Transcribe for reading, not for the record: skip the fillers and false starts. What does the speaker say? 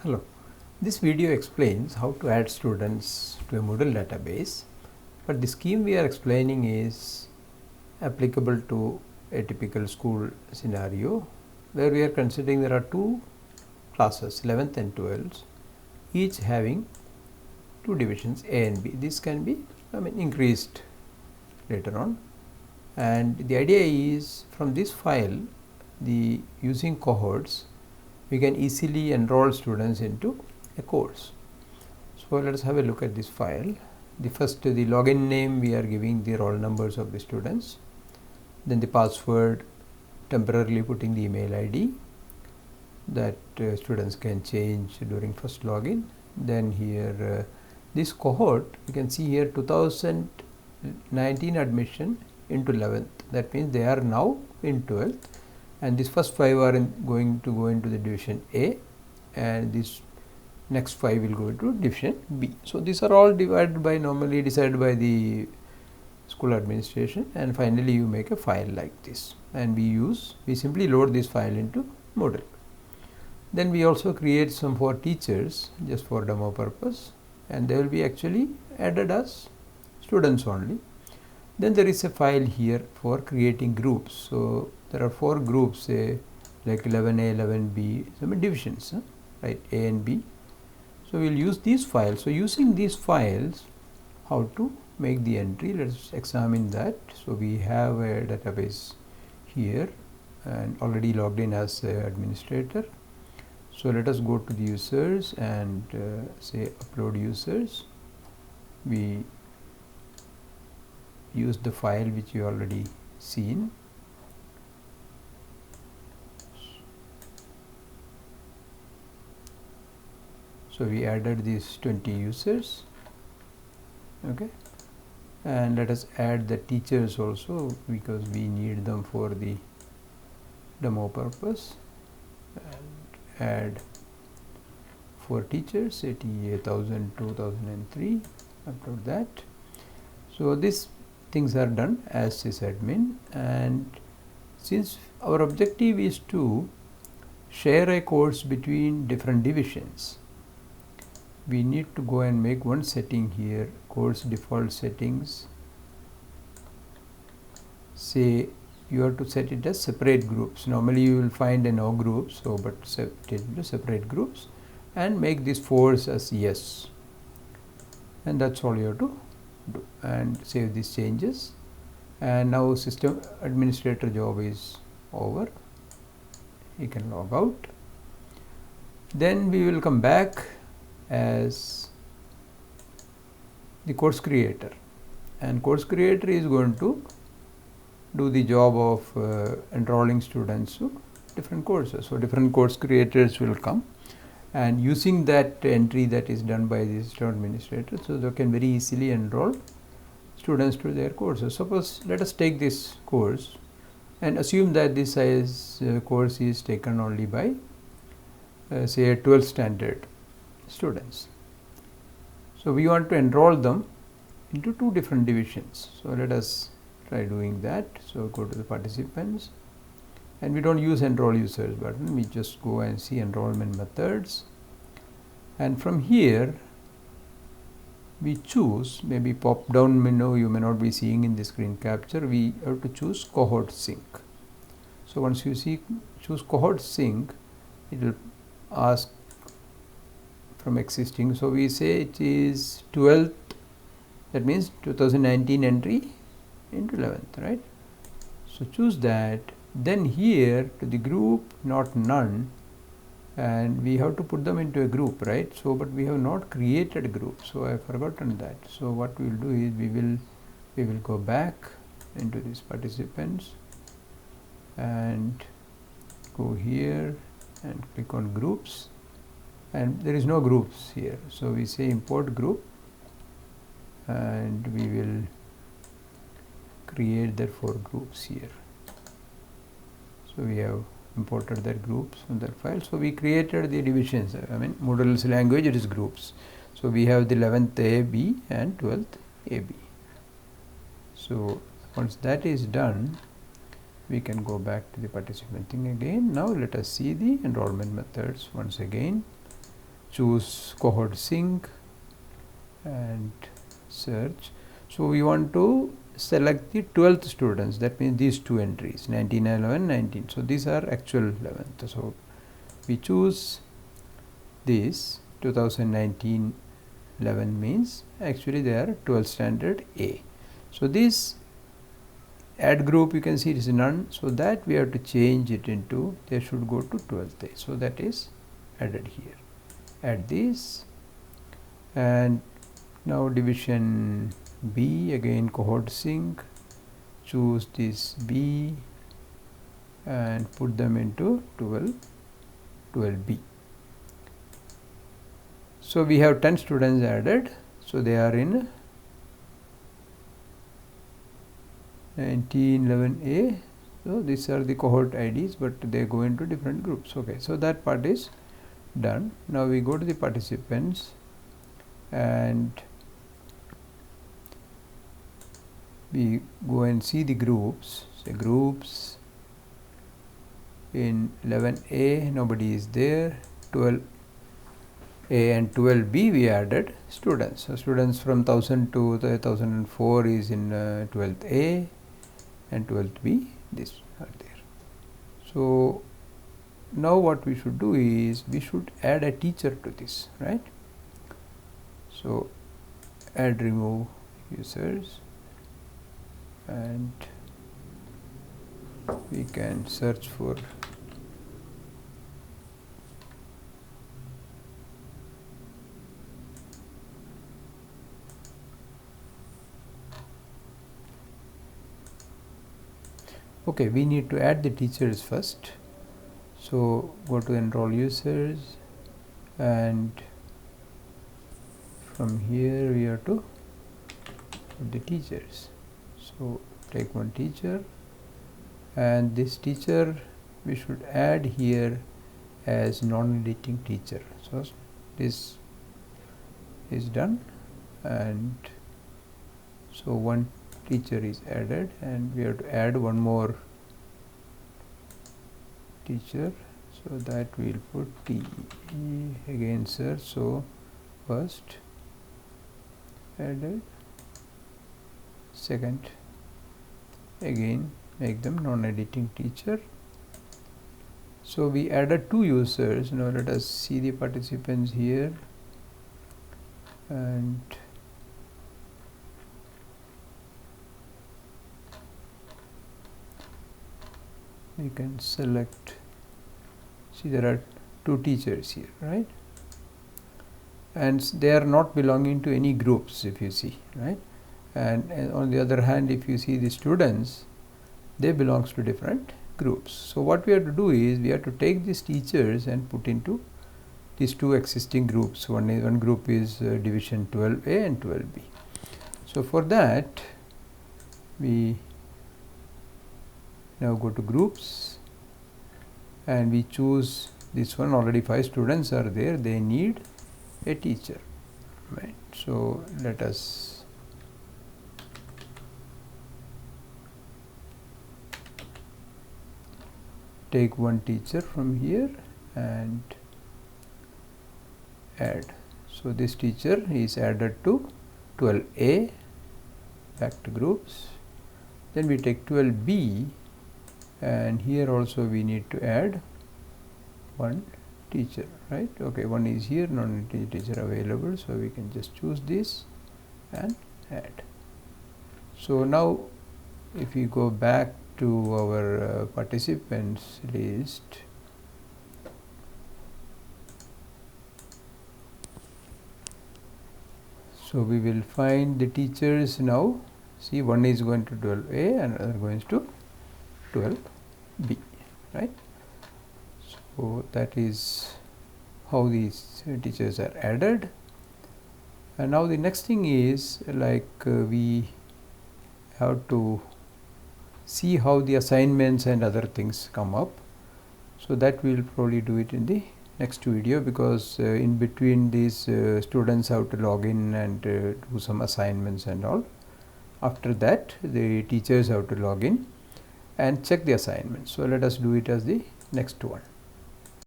Hello. This video explains how to add students to a Moodle database, but the scheme we are explaining is applicable to a typical school scenario where we are considering there are two classes, 11th and 12th, each having two divisions A and B. This can be increased later on, and the idea is from this file, using cohorts, we can easily enroll students into a course. So let us have a look at this file. The login name, we are giving the roll numbers of the students, then the password, temporarily putting the email ID that students can change during first login. Then here this cohort, you can see here 2019 admission into 11th, that means they are now in 12th, and these first 5 are going to go into the division A, and this next 5 will go into division B. So these are all normally decided by the school administration, and finally you make a file like this, and we simply load this file into Moodle. Then we also create some for teachers just for demo purpose, and they will be actually added as students only. Then there is a file here for creating groups. So there are 4 groups, say like 11A, 11B, some divisions, right, A and B. So we will use these files. So using these files, how to make the entry, let us examine that. So we have a database here and already logged in as administrator. So let us go to the users and say upload users. We use the file which you already seen. So we added these 20 users, okay, and let us add the teachers also because we need them for the demo purpose, and add 4 teachers, say TA 1000, 2003, upload that. So these things are done as sysadmin, and since our objective is to share a course between different divisions, we need to go and make one setting here, course default settings. Say you have to set it as separate groups. Normally you will find a no group, so but set it into separate groups and make this force as yes, and that's all you have to do, and save these changes. And now system administrator job is over, you can log out. Then we will come back as the course creator, and course creator is going to do the job of enrolling students to different courses. So different course creators will come, and using that entry that is done by the system administrator, so they can very easily enroll students to their courses. Suppose let us take this course and assume that this course is taken only by say 12th standard students. So we want to enroll them into 2 different divisions. So let us try doing that. So go to the participants, and we don't use enroll users button, we just go and see enrollment methods, and from here we choose, maybe pop down menu you may not be seeing in the screen capture, we have to choose cohort sync. So once you choose cohort sync, it will ask from existing. So we say it is 12th, that means 2019 entry into 11th, right? So choose that. Then here to the group, not none, and we have to put them into a group, right? So but we have not created a group, so I have forgotten that. So what we will do is we will go back into these participants and go here and click on groups, and there is no groups here. So we say import group, and we will create that 4 groups here. So we have imported that groups from that file. So we created the divisions. Moodle's language, it is groups. So we have the 11th AB and 12th AB. So once that is done, we can go back to the participant thing again. Now let us see the enrollment methods once again. choose cohort sync and search. So we want to select the 12th students, that means these two entries 19, 11, 19. So these are actual 11th. So we choose this 2019 11 means actually they are 12th standard A. So this add group, you can see it is none, so that we have to change it into they should go to 12th A. So that is added here. Add this, and now division B, again cohort sync, choose this B and put them into 12B. So we have 10 students added, so they are in 1911A. So these are the cohort IDs, but they go into different groups. Okay, so that part is done. Now we go to the participants and we go and see the groups. Say groups in 11A, nobody is there. 12A and 12B we added students. So students from 1000 to 1004 is in 12th A, and 12th B, this are there. So now what we should do is we should add a teacher to this, right? So add remove users, and we can search for okay, we need to add the teachers first. So go to enroll users, and from here we have to put the teachers. So take one teacher, and this teacher we should add here as non-editing teacher. So this is done, and so one teacher is added, and we have to add one more teacher, so that we will put T again search. So first added, second again make them non-editing teacher. So we added two users. Now let us see the participants here, and we can select, see there are two teachers here, right? And they are not belonging to any groups, if you see, right? And on the other hand, if you see the students, they belongs to different groups. So what we have to do is we have to take these teachers and put into these two existing groups. One group is division 12A and 12B. So for that we now go to groups, and we choose this one. Already 5 students are there, they need a teacher, right? So let us take one teacher from here and add. So this teacher is added to 12A, back to groups. Then we take 12B, and here also we need to add one teacher, right? Okay, one is here, non-editing teacher available, so we can just choose this and add. So now if we go back to our participants list, so we will find the teachers now. See, one is going to 12A and another going to 12B, right? So that is how these teachers are added. And now the next thing is we have to see how the assignments and other things come up. So that we will probably do it in the next video, because in between these students have to log in and do some assignments and all. After that the teachers have to log in and check the assignments. So let us do it as the next one.